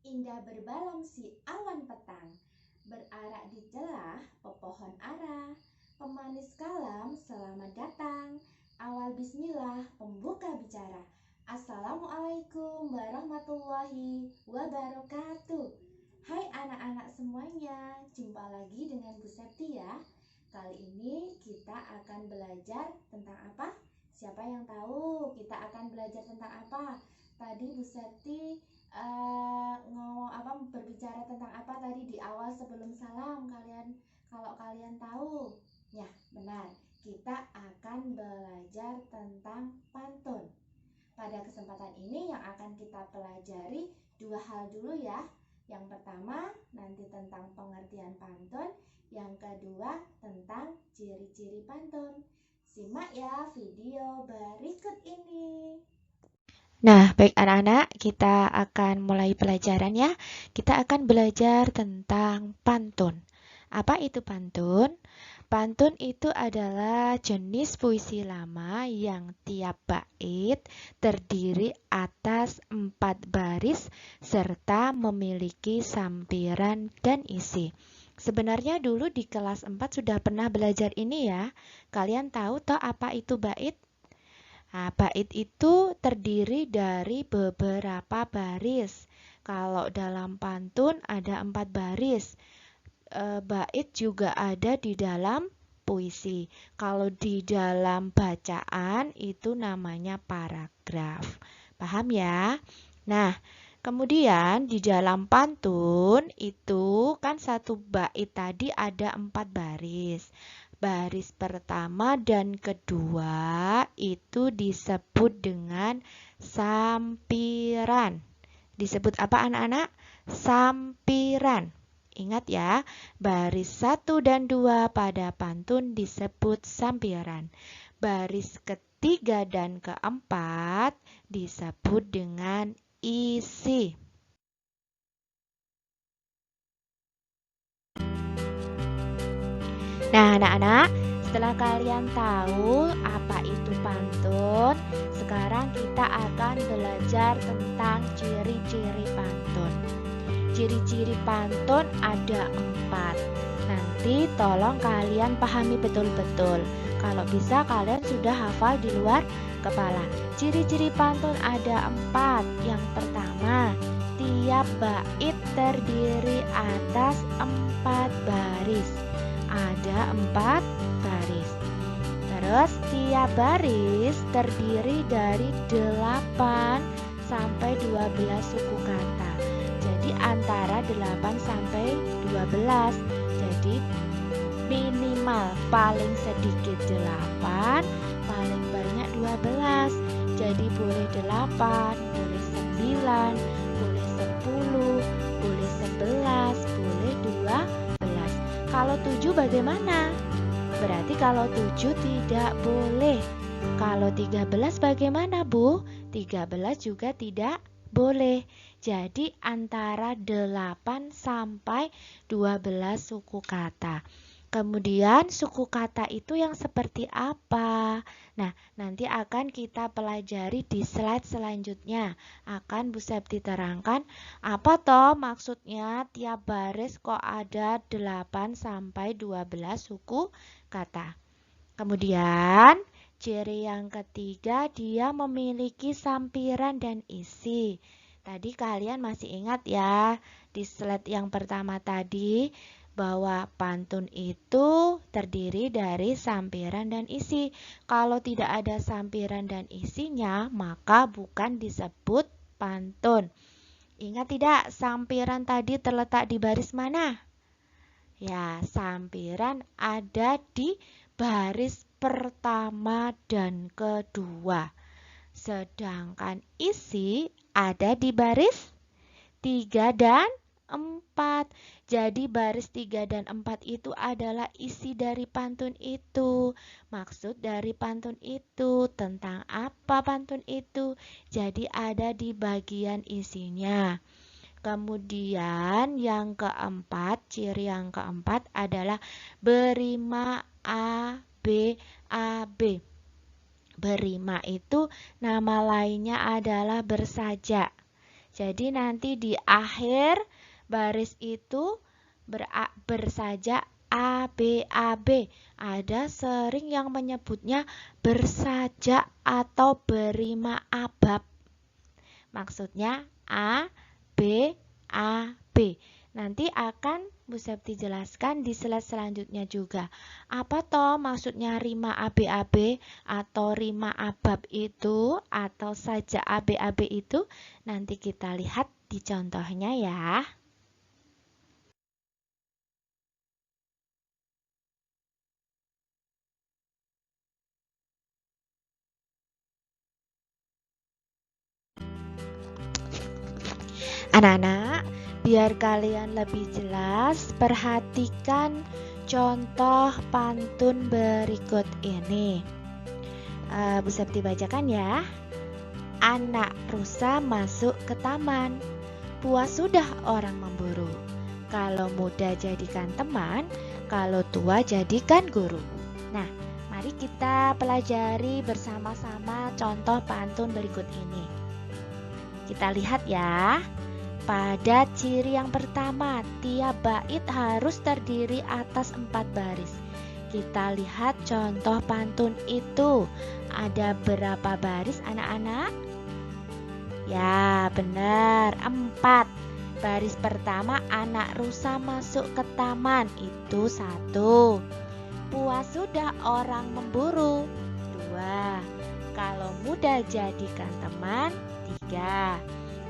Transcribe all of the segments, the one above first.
Indah berbalang si awan petang, berarak di celah pepohon ara. Pemanis kalam selamat datang, awal bismillah pembuka bicara. Assalamualaikum warahmatullahi wabarakatuh. Hai anak-anak semuanya, jumpa lagi dengan Bu Septi ya. Kali ini kita akan belajar tentang apa? Siapa yang tahu kita akan belajar tentang apa? Tadi Bu Septi berbicara tentang apa tadi di awal sebelum salam? Kalau kalian tahu, ya benar, kita akan belajar tentang pantun. Pada kesempatan ini yang akan kita pelajari dua hal dulu ya. Yang pertama nanti tentang pengertian pantun, yang kedua tentang ciri-ciri pantun. Simak ya video berikut ini. Nah, baik anak-anak, kita akan mulai pelajaran ya. Kita akan belajar tentang pantun. Apa itu pantun? Pantun itu adalah jenis puisi lama yang tiap bait terdiri atas 4 baris serta memiliki sampiran dan isi. Sebenarnya dulu di kelas 4 sudah pernah belajar ini ya. Kalian tahu toh apa itu bait? Nah, bait itu terdiri dari beberapa baris. Kalau dalam pantun ada 4 baris. Bait juga ada di dalam puisi. Kalau di dalam bacaan itu namanya paragraf. Paham ya? Nah, kemudian di dalam pantun itu kan satu bait tadi ada 4 baris. Baris pertama dan kedua itu disebut dengan sampiran. Disebut apa anak-anak? Sampiran. Ingat ya, baris 1 dan 2 pada pantun disebut sampiran. Baris ketiga dan keempat disebut dengan isi. Nah, anak-anak, setelah kalian tahu apa itu pantun, sekarang kita akan belajar tentang ciri-ciri pantun. Ciri-ciri pantun ada 4. Nanti tolong kalian pahami betul-betul. Kalau bisa kalian sudah hafal di luar kepala. Ciri-ciri pantun ada 4. Yang pertama, tiap bait terdiri atas 4 baris. Ada 4 baris. Terus tiap baris terdiri dari 8 sampai 12 suku kata. Jadi antara 8 sampai 12. Jadi minimal paling sedikit 8, paling banyak 12. Jadi boleh 8, boleh 9, boleh 10, boleh 11, boleh 12. Kalau 7 bagaimana? Berarti kalau 7 tidak boleh. Kalau 13 bagaimana, Bu? 13 juga tidak boleh. Jadi antara 8 sampai 12 suku kata. Kemudian suku kata itu yang seperti apa? Nah, nanti akan kita pelajari di slide selanjutnya. Akan Bu Septi terangkan apa toh maksudnya tiap baris kok ada 8 sampai 12 suku kata. Kemudian ciri yang ketiga, dia memiliki sampiran dan isi. Tadi kalian masih ingat ya di slide yang pertama tadi bahwa pantun itu terdiri dari sampiran dan isi. Kalau tidak ada sampiran dan isinya, maka bukan disebut pantun. Ingat tidak, sampiran tadi terletak di baris mana? Ya, sampiran ada di baris pertama dan kedua. Sedangkan isi ada di baris 3 dan 4. Jadi baris 3 dan 4 itu adalah isi dari pantun itu. Maksud dari pantun itu, tentang apa pantun itu. Jadi ada di bagian isinya. Kemudian yang keempat, ciri yang keempat adalah berima A, B, A, B. Berima itu nama lainnya adalah bersaja. Jadi nanti di akhir baris itu bersajak ABAB. Ada sering yang menyebutnya bersajak atau berima abab. Maksudnya A, B, A, B. Nanti akan Bu Septi jelaskan di slide selanjutnya juga. Apa toh maksudnya rima ABAB atau rima abab itu atau sajak ABAB itu? Nanti kita lihat di contohnya ya. Anak-anak, biar kalian lebih jelas, perhatikan contoh pantun berikut ini. Bu Septi bacakan ya. Anak rusa masuk ke taman, puas sudah orang memburu. Kalau muda jadikan teman, kalau tua jadikan guru. Nah, mari kita pelajari bersama-sama contoh pantun berikut ini. Kita lihat ya. Pada ciri yang pertama, tiap bait harus terdiri atas 4 baris. Kita lihat contoh pantun itu. Ada berapa baris anak-anak? Ya, benar, 4. Baris pertama, anak rusa masuk ke taman. Itu 1. Puas sudah orang memburu. 2. Kalau muda jadikan teman. 3.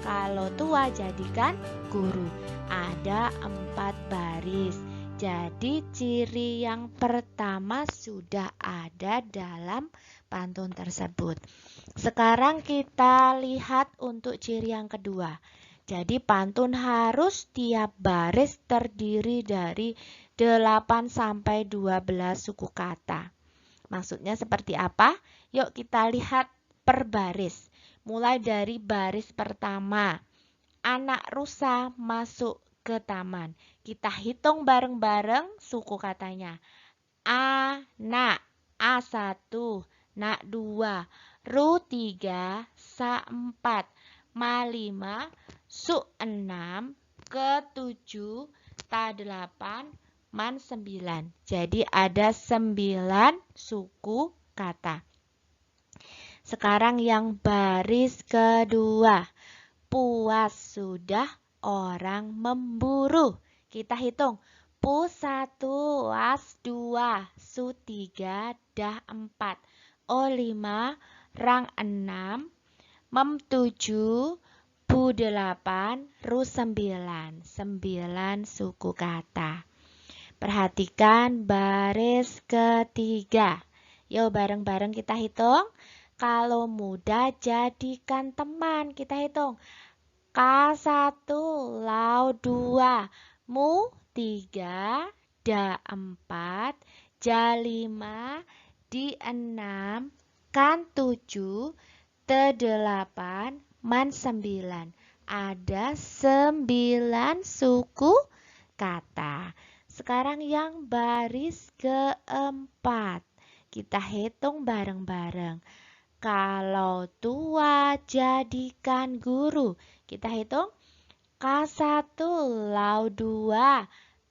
Kalau tua jadikan guru. Ada 4 baris. Jadi ciri yang pertama sudah ada dalam pantun tersebut. Sekarang kita lihat untuk ciri yang kedua. Jadi pantun harus tiap baris terdiri dari 8 sampai 12 suku kata. Maksudnya seperti apa? Yuk kita lihat per baris. Mulai dari baris pertama, anak rusa masuk ke taman. Kita hitung bareng-bareng suku katanya. Anak, A1, nak 2, ru 3, sa 4, ma 5, su 6, ke 7, ta 8, man 9. Jadi ada 9 suku kata. Sekarang yang baris kedua. Puas sudah orang memburu. Kita hitung. Pu 1, was 2, su 3, dah 4, o 5, rang 6, mem 7, bu 8, ru 9. 9 suku kata. Perhatikan baris ketiga. Yuk bareng-bareng kita hitung. Kalau muda jadikan teman. Kita hitung. K1, lau 2, mu 3, da 4, ja 5, di 6, kan 7, te 8, man 9. Ada 9 suku kata. Sekarang yang baris keempat. Kita hitung bareng-bareng. Kalau tua jadikan guru. Kita hitung. K1, lau 2,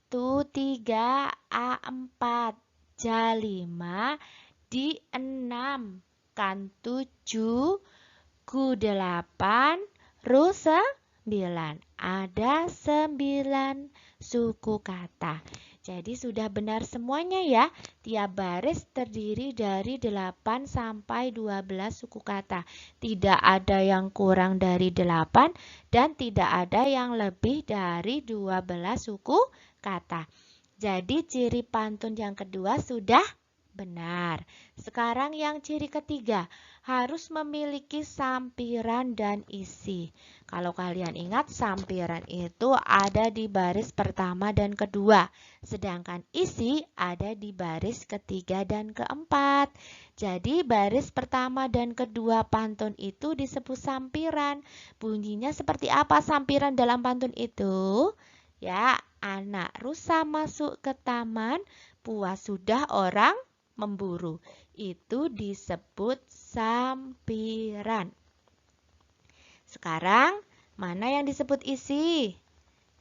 tu 3, A4, ja 5, di 6, kan 7, ku 8, ru 9. Ada 9 suku kata. Jadi sudah benar semuanya ya. Tiap baris terdiri dari 8 sampai 12 suku kata. Tidak ada yang kurang dari 8 dan tidak ada yang lebih dari 12 suku kata. Jadi ciri pantun yang kedua sudah benar. Sekarang yang ciri ketiga, harus memiliki sampiran dan isi. Kalau kalian ingat, sampiran itu ada di baris pertama dan kedua. Sedangkan isi ada di baris ketiga dan keempat. Jadi baris pertama dan kedua pantun itu disebut sampiran. Bunyinya seperti apa sampiran dalam pantun itu? Ya, anak rusa masuk ke taman, puas sudah orang memburu. Itu disebut sampiran. Sekarang Mana yang disebut isi?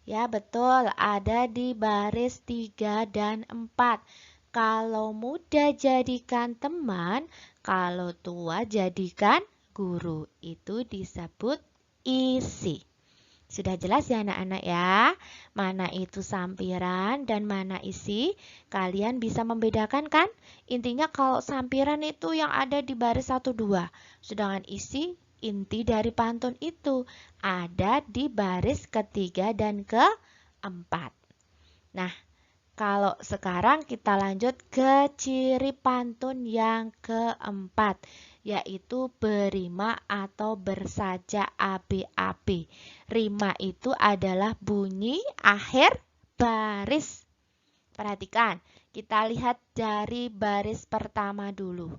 Ya betul, ada di baris 3 dan 4. Kalau muda jadikan teman, kalau tua jadikan guru. Itu disebut isi. Sudah jelas ya anak-anak ya? Mana itu sampiran dan mana isi? Kalian bisa membedakan kan? Intinya kalau sampiran itu yang ada di baris 1, 2. Sedangkan isi, inti dari pantun itu ada di baris ketiga dan keempat. Nah, kalau sekarang kita lanjut ke ciri pantun yang keempat, yaitu berima atau bersaja AB-AB. Rima itu adalah bunyi akhir baris. Perhatikan, kita lihat dari baris pertama dulu.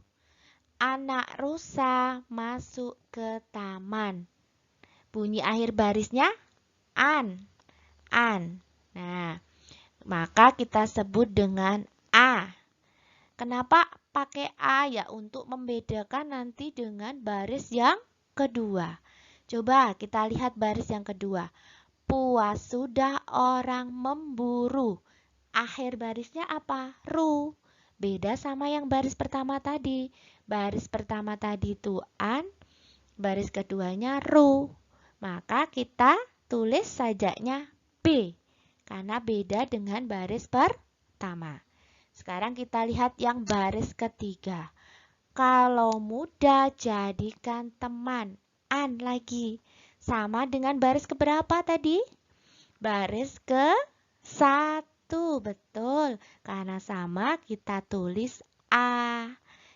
Anak rusa masuk ke taman. Bunyi akhir barisnya an. Nah, maka kita sebut dengan A. Kenapa pakai A ya? Untuk membedakan nanti dengan baris yang kedua. Coba kita lihat baris yang kedua. Puas sudah orang memburu. Akhir barisnya apa? Ru. Beda sama yang baris pertama tadi. Baris pertama tadi itu an, baris keduanya ru. Maka kita tulis sajaknya B. Karena beda dengan baris pertama. Sekarang kita lihat yang baris ketiga. Kalau muda jadikan teman. An lagi. Sama dengan baris keberapa tadi? Baris ke-1. Betul. Karena sama kita tulis A.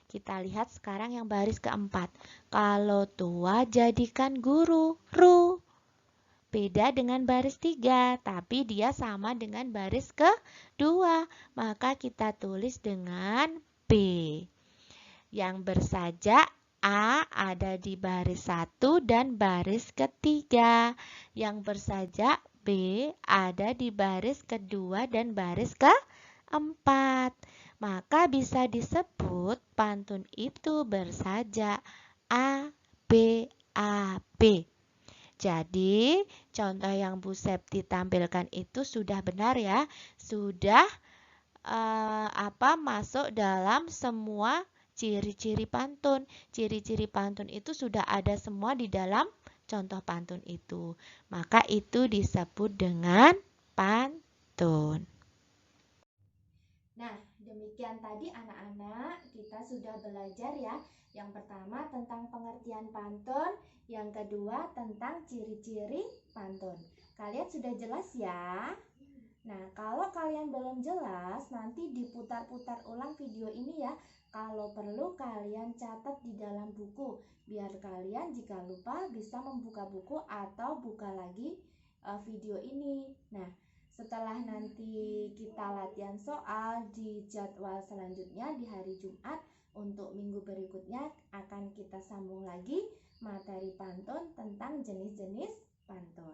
Kita lihat sekarang yang baris keempat. Kalau tua jadikan guru. Ru. Beda dengan baris 3, tapi dia sama dengan baris kedua. Maka kita tulis dengan B. Yang bersajak A ada di baris 1 dan baris ketiga. Yang bersajak B ada di baris kedua dan baris keempat. Maka bisa disebut pantun itu bersajak A, B, A, B. Jadi, contoh yang Bu Septi tampilkan itu sudah benar ya. Sudah masuk dalam semua ciri-ciri pantun. Ciri-ciri pantun itu sudah ada semua di dalam contoh pantun itu. Maka itu disebut dengan pantun. Nah, demikian tadi anak-anak, kita sudah belajar ya. Yang pertama tentang pengertian pantun, yang kedua tentang ciri-ciri pantun. Kalian sudah jelas ya? Nah, kalau kalian belum jelas, nanti diputar-putar ulang video ini ya. Kalau perlu kalian catat di dalam buku, biar kalian jika lupa bisa membuka buku atau buka lagi video ini. Nah, setelah nanti kita latihan soal di jadwal selanjutnya di hari Jumat, untuk minggu berikutnya akan kita sambung lagi materi pantun tentang jenis-jenis pantun.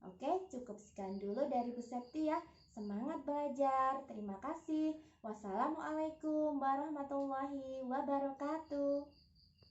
Oke, cukup sekian dulu dari Bu Septi ya. Semangat belajar. Terima kasih. Wassalamualaikum warahmatullahi wabarakatuh.